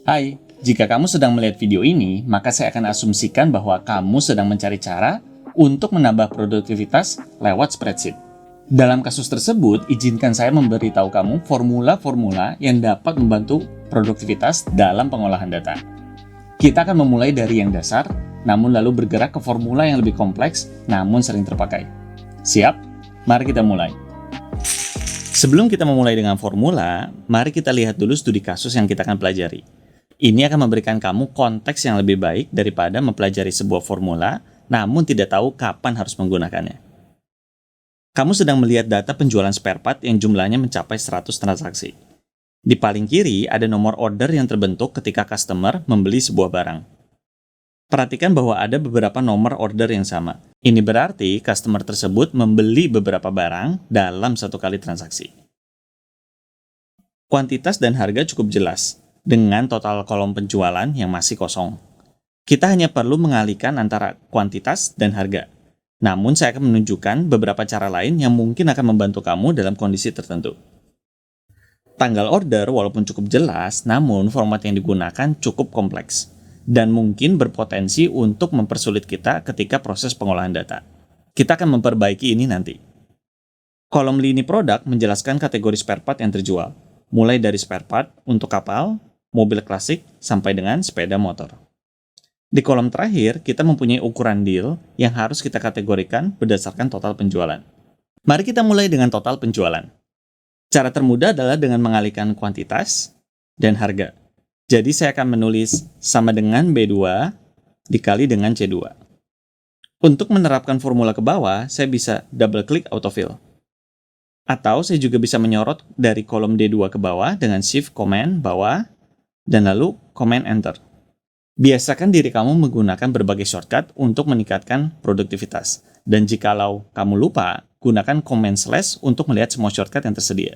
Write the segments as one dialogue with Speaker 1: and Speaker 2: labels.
Speaker 1: Hai, jika kamu sedang melihat video ini, maka saya akan asumsikan bahwa kamu sedang mencari cara untuk menambah produktivitas lewat spreadsheet. Dalam kasus tersebut, izinkan saya memberitahu kamu formula-formula yang dapat membantu produktivitas dalam pengolahan data. Kita akan memulai dari yang dasar, namun lalu bergerak ke formula yang lebih kompleks, namun sering terpakai. Siap? Mari kita mulai. Sebelum kita memulai dengan formula, mari kita lihat dulu studi kasus yang kita akan pelajari. Ini akan memberikan kamu konteks yang lebih baik daripada mempelajari sebuah formula, namun tidak tahu kapan harus menggunakannya. Kamu sedang melihat data penjualan spare part yang jumlahnya mencapai 100 transaksi. Di paling kiri ada nomor order yang terbentuk ketika customer membeli sebuah barang. Perhatikan bahwa ada beberapa nomor order yang sama. Ini berarti customer tersebut membeli beberapa barang dalam satu kali transaksi. Kuantitas dan harga cukup jelas, dengan total kolom penjualan yang masih kosong. Kita hanya perlu mengalihkan antara kuantitas dan harga. Namun saya akan menunjukkan beberapa cara lain yang mungkin akan membantu kamu dalam kondisi tertentu. Tanggal order walaupun cukup jelas, namun format yang digunakan cukup kompleks dan mungkin berpotensi untuk mempersulit kita ketika proses pengolahan data. Kita akan memperbaiki ini nanti. Kolom lini produk menjelaskan kategori spare part yang terjual, mulai dari spare part untuk kapal, mobil klasik, sampai dengan sepeda motor. Di kolom terakhir, kita mempunyai ukuran deal yang harus kita kategorikan berdasarkan total penjualan. Mari kita mulai dengan total penjualan. Cara termudah adalah dengan mengalihkan kuantitas dan harga. Jadi saya akan menulis sama dengan B2 dikali dengan C2. Untuk menerapkan formula ke bawah, saya bisa double klik autofill. Atau saya juga bisa menyorot dari kolom D2 ke bawah dengan Shift Command bawah dan lalu Command Enter. Biasakan diri kamu menggunakan berbagai shortcut untuk meningkatkan produktivitas. Dan jikalau kamu lupa, gunakan Command Slash untuk melihat semua shortcut yang tersedia.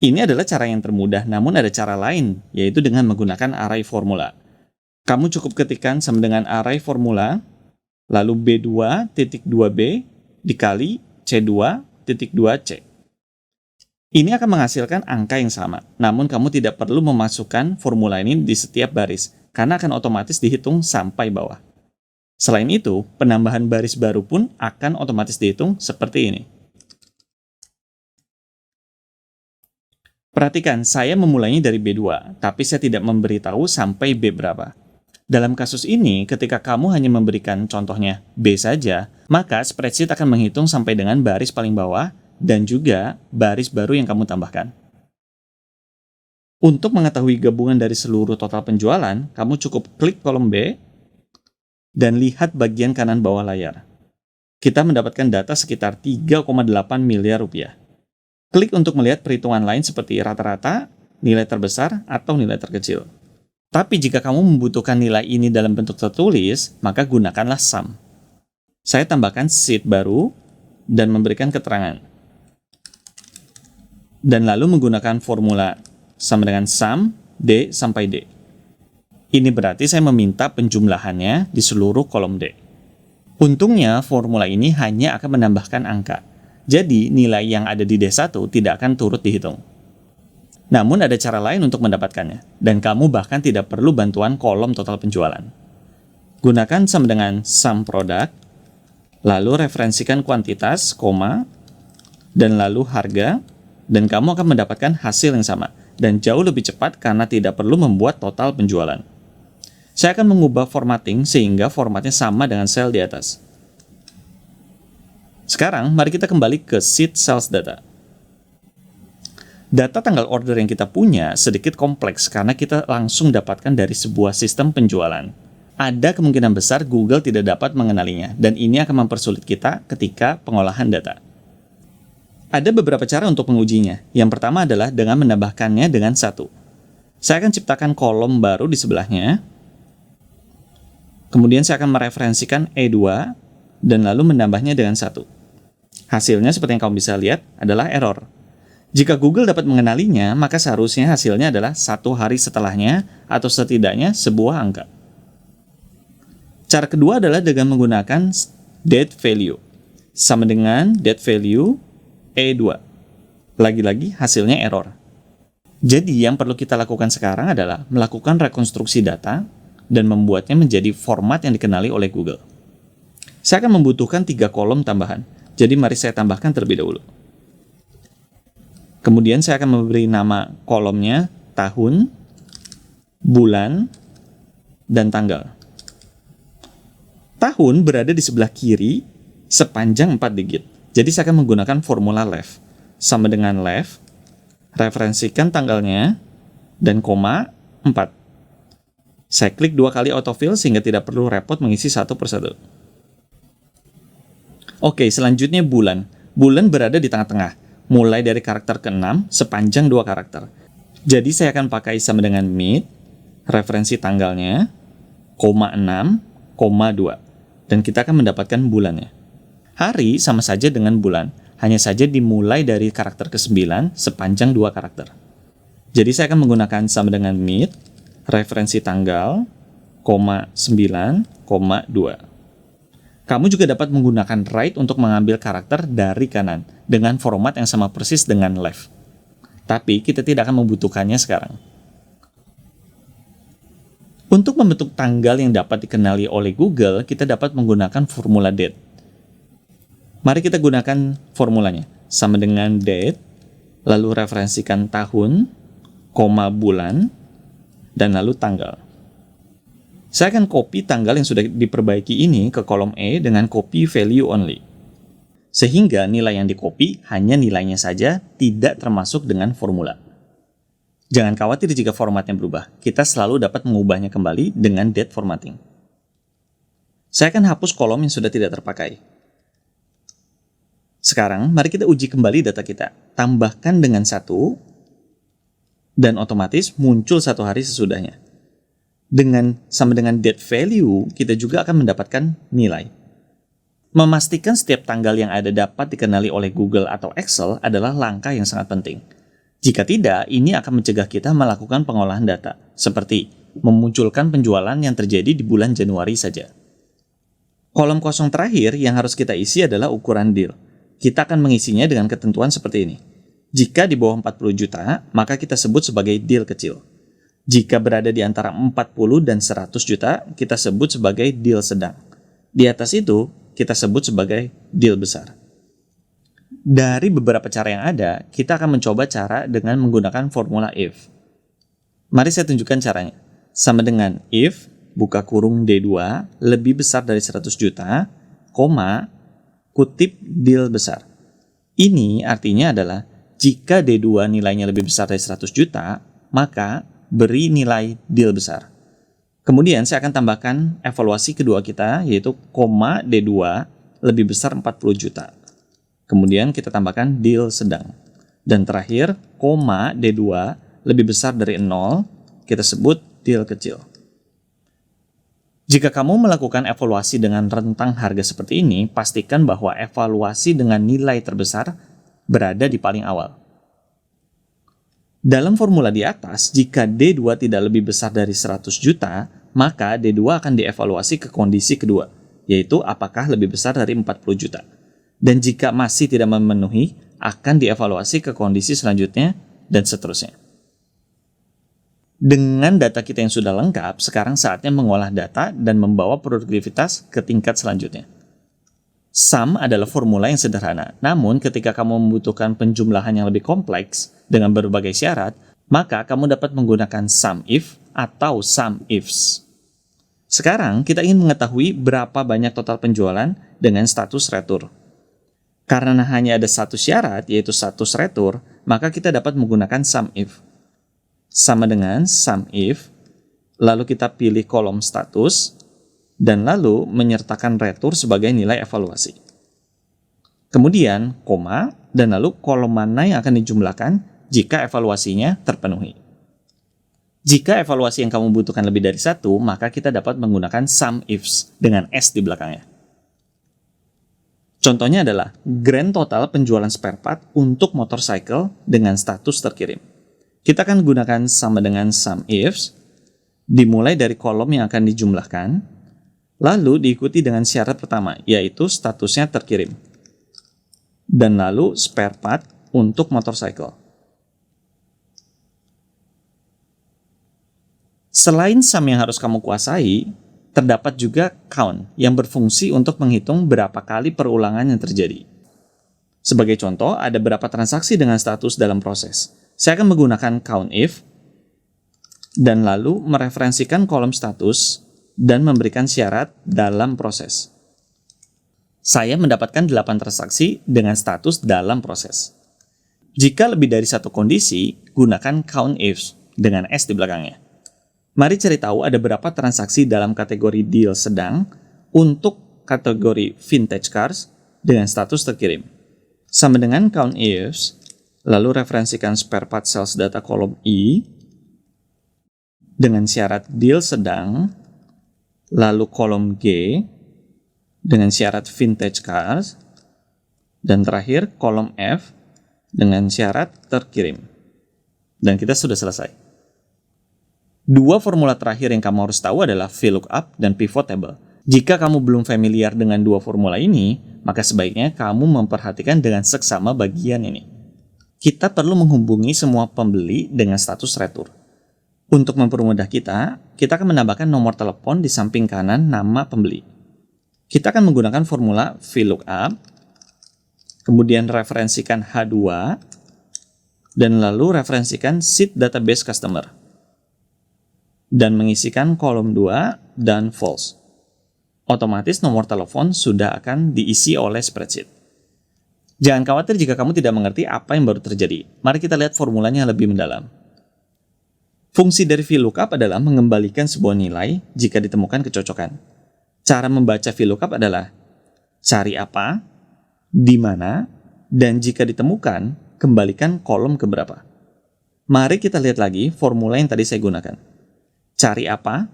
Speaker 1: Ini adalah cara yang termudah, namun ada cara lain, yaitu dengan menggunakan array formula. Kamu cukup ketikkan sama dengan array formula, lalu B2.2b dikali C2.2c. Ini akan menghasilkan angka yang sama, namun kamu tidak perlu memasukkan formula ini di setiap baris, karena akan otomatis dihitung sampai bawah. Selain itu, penambahan baris baru pun akan otomatis dihitung seperti ini. Perhatikan, saya memulainya dari B2, tapi saya tidak memberitahu sampai B berapa. Dalam kasus ini, ketika kamu hanya memberikan contohnya B saja, maka spreadsheet akan menghitung sampai dengan baris paling bawah dan juga baris baru yang kamu tambahkan. Untuk mengetahui gabungan dari seluruh total penjualan, kamu cukup klik kolom B dan lihat bagian kanan bawah layar. Kita mendapatkan data sekitar 3,8 miliar rupiah. Klik untuk melihat perhitungan lain seperti rata-rata, nilai terbesar, atau nilai terkecil. Tapi jika kamu membutuhkan nilai ini dalam bentuk tertulis, maka gunakanlah sum. Saya tambahkan sheet baru dan memberikan keterangan. Dan lalu menggunakan formula sama dengan sum D sampai D. Ini berarti saya meminta penjumlahannya di seluruh kolom D. Untungnya formula ini hanya akan menambahkan angka. Jadi, nilai yang ada di D1 tidak akan turut dihitung. Namun ada cara lain untuk mendapatkannya, dan kamu bahkan tidak perlu bantuan kolom total penjualan. Gunakan sama dengan sum product, lalu referensikan kuantitas, koma, dan lalu harga, dan kamu akan mendapatkan hasil yang sama, dan jauh lebih cepat karena tidak perlu membuat total penjualan. Saya akan mengubah formatting sehingga formatnya sama dengan sel di atas. Sekarang, mari kita kembali ke sheet sales data. Data tanggal order yang kita punya sedikit kompleks karena kita langsung dapatkan dari sebuah sistem penjualan. Ada kemungkinan besar Google tidak dapat mengenalinya, dan ini akan mempersulit kita ketika pengolahan data. Ada beberapa cara untuk mengujinya. Yang pertama adalah dengan menambahkannya dengan 1. Saya akan ciptakan kolom baru di sebelahnya. Kemudian saya akan mereferensikan E2 dan lalu menambahnya dengan 1. Hasilnya seperti yang kamu bisa lihat adalah error. Jika Google dapat mengenalinya, maka seharusnya hasilnya adalah 1 hari setelahnya atau setidaknya sebuah angka. Cara kedua adalah dengan menggunakan date value. Sama dengan date value E2. Lagi-lagi hasilnya error. Jadi yang perlu kita lakukan sekarang adalah melakukan rekonstruksi data dan membuatnya menjadi format yang dikenali oleh Google. Saya akan membutuhkan 3 kolom tambahan. Jadi mari saya tambahkan terlebih dahulu. Kemudian saya akan memberi nama kolomnya tahun, bulan, dan tanggal. Tahun berada di sebelah kiri sepanjang 4 digit. Jadi saya akan menggunakan formula left. Sama dengan left, referensikan tanggalnya, dan koma 4. Saya klik 2 kali autofill sehingga tidak perlu repot mengisi satu persatu. Oke, selanjutnya bulan. Bulan berada di tengah-tengah, mulai dari karakter ke-6 sepanjang 2 karakter. Jadi saya akan pakai sama dengan mid, referensi tanggalnya, koma 6, koma 2. Dan kita akan mendapatkan bulannya. Hari sama saja dengan bulan, hanya saja dimulai dari karakter ke-9 sepanjang 2 karakter. Jadi saya akan menggunakan sama dengan mid, referensi tanggal, koma 9, koma 2. Kamu juga dapat menggunakan right untuk mengambil karakter dari kanan dengan format yang sama persis dengan left. Tapi kita tidak akan membutuhkannya sekarang. Untuk membentuk tanggal yang dapat dikenali oleh Google, kita dapat menggunakan formula date. Mari kita gunakan formulanya. Sama dengan date, lalu referensikan tahun, koma bulan, dan lalu tanggal. Saya akan copy tanggal yang sudah diperbaiki ini ke kolom E dengan copy value only. Sehingga nilai yang di-copy hanya nilainya saja, tidak termasuk dengan formula. Jangan khawatir jika formatnya berubah. Kita selalu dapat mengubahnya kembali dengan date formatting. Saya akan hapus kolom yang sudah tidak terpakai. Sekarang, mari kita uji kembali data kita. Tambahkan dengan 1, dan otomatis muncul 1 hari sesudahnya. Sama dengan date value, kita juga akan mendapatkan nilai. Memastikan setiap tanggal yang ada dapat dikenali oleh Google atau Excel adalah langkah yang sangat penting. Jika tidak, ini akan mencegah kita melakukan pengolahan data, seperti memunculkan penjualan yang terjadi di bulan Januari saja. Kolom kosong terakhir yang harus kita isi adalah ukuran deal. Kita akan mengisinya dengan ketentuan seperti ini. Jika di bawah 40 juta, maka kita sebut sebagai deal kecil. Jika berada di antara 40 dan 100 juta, kita sebut sebagai deal sedang. Di atas itu, kita sebut sebagai deal besar. Dari beberapa cara yang ada, kita akan mencoba cara dengan menggunakan formula if. Mari saya tunjukkan caranya. Sama dengan if, buka kurung D2, lebih besar dari 100 juta, koma, kutip deal besar. Ini artinya adalah, jika D2 nilainya lebih besar dari 100 juta, maka beri nilai deal besar. Kemudian saya akan tambahkan evaluasi kedua kita, yaitu koma D2 lebih besar 40 juta. Kemudian kita tambahkan deal sedang. Dan terakhir, koma D2 lebih besar dari 0, kita sebut deal kecil. Jika kamu melakukan evaluasi dengan rentang harga seperti ini, pastikan bahwa evaluasi dengan nilai terbesar berada di paling awal. Dalam formula di atas, jika D2 tidak lebih besar dari 100 juta, maka D2 akan dievaluasi ke kondisi kedua, yaitu apakah lebih besar dari 40 juta. Dan jika masih tidak memenuhi, akan dievaluasi ke kondisi selanjutnya, dan seterusnya. Dengan data kita yang sudah lengkap, sekarang saatnya mengolah data dan membawa produktivitas ke tingkat selanjutnya. Sum adalah formula yang sederhana, namun ketika kamu membutuhkan penjumlahan yang lebih kompleks dengan berbagai syarat, maka kamu dapat menggunakan sum if atau sum ifs. Sekarang kita ingin mengetahui berapa banyak total penjualan dengan status retur. Karena hanya ada satu syarat, yaitu status retur, maka kita dapat menggunakan sum if. Sama dengan sum if, lalu kita pilih kolom status, dan lalu menyertakan retur sebagai nilai evaluasi. Kemudian, koma, dan lalu kolom mana yang akan dijumlahkan jika evaluasinya terpenuhi. Jika evaluasi yang kamu butuhkan lebih dari 1, maka kita dapat menggunakan sum ifs dengan S di belakangnya. Contohnya adalah grand total penjualan spare part untuk motorcycle dengan status terkirim. Kita akan gunakan sama dengan sum ifs, dimulai dari kolom yang akan dijumlahkan, lalu diikuti dengan syarat pertama, yaitu statusnya terkirim. Dan lalu spare part untuk motorcycle. Selain sum yang harus kamu kuasai, terdapat juga count yang berfungsi untuk menghitung berapa kali perulangan yang terjadi. Sebagai contoh, ada berapa transaksi dengan status dalam proses. Saya akan menggunakan count if, dan lalu mereferensikan kolom status dan memberikan syarat dalam proses. Saya mendapatkan 8 transaksi dengan status dalam proses. Jika lebih dari satu kondisi, gunakan count ifs dengan S di belakangnya. Mari cari tahu ada berapa transaksi dalam kategori deal sedang untuk kategori vintage cars dengan status terkirim. Sama dengan count ifs, lalu referensikan spare part sales data kolom I dengan syarat deal sedang, lalu kolom G dengan syarat vintage cars, dan terakhir kolom F dengan syarat terkirim. Dan kita sudah selesai. Dua formula terakhir yang kamu harus tahu adalah VLOOKUP dan pivot table. Jika kamu belum familiar dengan dua formula ini, maka sebaiknya kamu memperhatikan dengan seksama bagian ini. Kita perlu menghubungi semua pembeli dengan status retur. Untuk mempermudah kita akan menambahkan nomor telepon di samping kanan nama pembeli. Kita akan menggunakan formula VLOOKUP, kemudian referensikan H2, dan lalu referensikan sheet database customer, dan mengisikan kolom 2 dan false. Otomatis nomor telepon sudah akan diisi oleh spreadsheet. Jangan khawatir jika kamu tidak mengerti apa yang baru terjadi. Mari kita lihat formulanya lebih mendalam. Fungsi dari VLOOKUP adalah mengembalikan sebuah nilai jika ditemukan kecocokan. Cara membaca VLOOKUP adalah cari apa, di mana, dan jika ditemukan, kembalikan kolom keberapa. Mari kita lihat lagi formula yang tadi saya gunakan. Cari apa?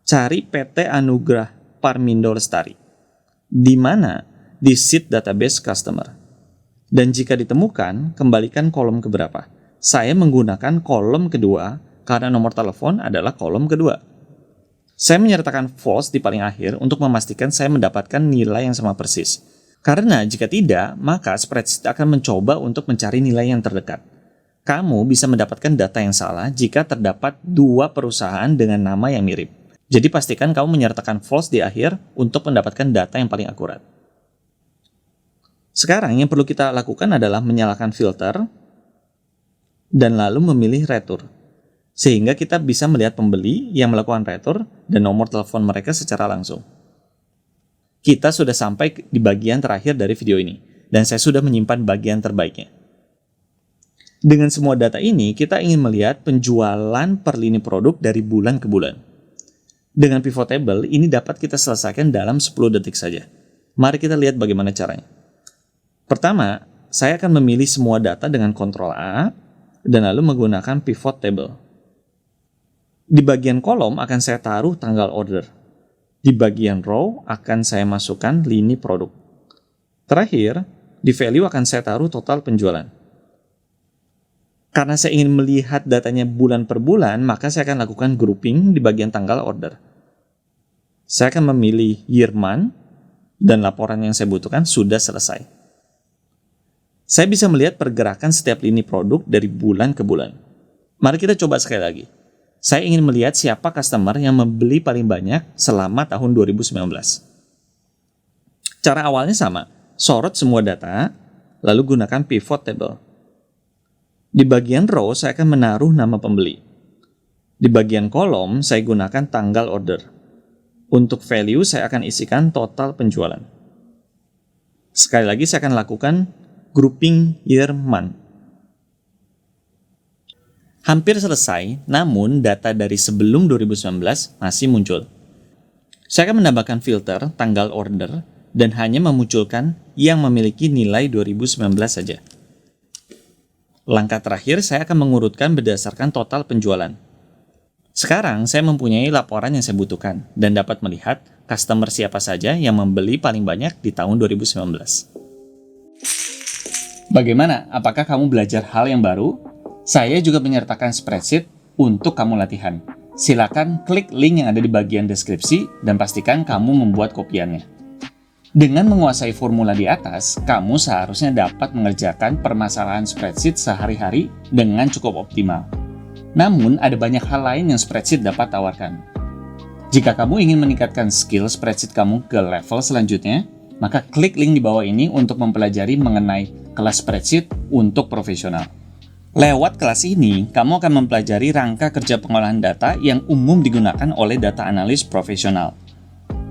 Speaker 1: Cari PT Anugrah Parmindo Lestari. Di mana? Di sheet database customer. Dan jika ditemukan, kembalikan kolom keberapa. Saya menggunakan kolom kedua karena nomor telepon adalah kolom kedua. Saya menyertakan false di paling akhir untuk memastikan saya mendapatkan nilai yang sama persis. Karena jika tidak, maka spreadsheet akan mencoba untuk mencari nilai yang terdekat. Kamu bisa mendapatkan data yang salah jika terdapat dua perusahaan dengan nama yang mirip. Jadi pastikan kamu menyertakan false di akhir untuk mendapatkan data yang paling akurat. Sekarang yang perlu kita lakukan adalah menyalakan filter dan lalu memilih retur. Sehingga kita bisa melihat pembeli yang melakukan retur dan nomor telepon mereka secara langsung. Kita sudah sampai di bagian terakhir dari video ini, dan saya sudah menyimpan bagian terbaiknya. Dengan semua data ini, kita ingin melihat penjualan per lini produk dari bulan ke bulan. Dengan pivot table, ini dapat kita selesaikan dalam 10 detik saja. Mari kita lihat bagaimana caranya. Pertama, saya akan memilih semua data dengan Ctrl A, dan lalu menggunakan pivot table. Di bagian kolom akan saya taruh tanggal order. Di bagian row akan saya masukkan lini produk. Terakhir, di value akan saya taruh total penjualan. Karena saya ingin melihat datanya bulan per bulan, maka saya akan lakukan grouping di bagian tanggal order. Saya akan memilih year month, dan laporan yang saya butuhkan sudah selesai. Saya bisa melihat pergerakan setiap lini produk dari bulan ke bulan. Mari kita coba sekali lagi. Saya ingin melihat siapa customer yang membeli paling banyak selama tahun 2019. Cara awalnya sama, sorot semua data, lalu gunakan pivot table. Di bagian row, saya akan menaruh nama pembeli. Di bagian kolom, saya gunakan tanggal order. Untuk value, saya akan isikan total penjualan. Sekali lagi, saya akan lakukan grouping year month. Hampir selesai, namun data dari sebelum 2019 masih muncul. Saya akan menambahkan filter tanggal order dan hanya memunculkan yang memiliki nilai 2019 saja. Langkah terakhir, saya akan mengurutkan berdasarkan total penjualan. Sekarang, saya mempunyai laporan yang saya butuhkan dan dapat melihat customer siapa saja yang membeli paling banyak di tahun 2019. Bagaimana? Apakah kamu belajar hal yang baru? Saya juga menyertakan spreadsheet untuk kamu latihan. Silakan klik link yang ada di bagian deskripsi dan pastikan kamu membuat kopiannya. Dengan menguasai formula di atas, kamu seharusnya dapat mengerjakan permasalahan spreadsheet sehari-hari dengan cukup optimal. Namun, ada banyak hal lain yang spreadsheet dapat tawarkan. Jika kamu ingin meningkatkan skill spreadsheet kamu ke level selanjutnya, maka klik link di bawah ini untuk mempelajari mengenai kelas spreadsheet untuk profesional. Lewat kelas ini, kamu akan mempelajari rangka kerja pengolahan data yang umum digunakan oleh data analis profesional.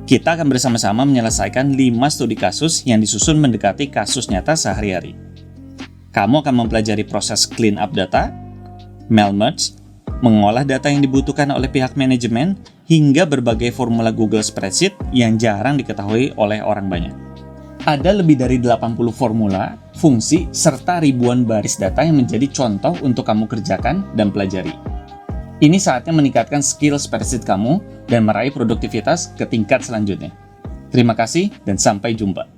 Speaker 1: Kita akan bersama-sama menyelesaikan 5 studi kasus yang disusun mendekati kasus nyata sehari-hari. Kamu akan mempelajari proses clean up data, mail merge, mengolah data yang dibutuhkan oleh pihak manajemen, hingga berbagai formula Google Spreadsheet yang jarang diketahui oleh orang banyak. Ada lebih dari 80 formula, fungsi, serta ribuan baris data yang menjadi contoh untuk kamu kerjakan dan pelajari. Ini saatnya meningkatkan skill spreadsheet kamu dan meraih produktivitas ke tingkat selanjutnya. Terima kasih dan sampai jumpa.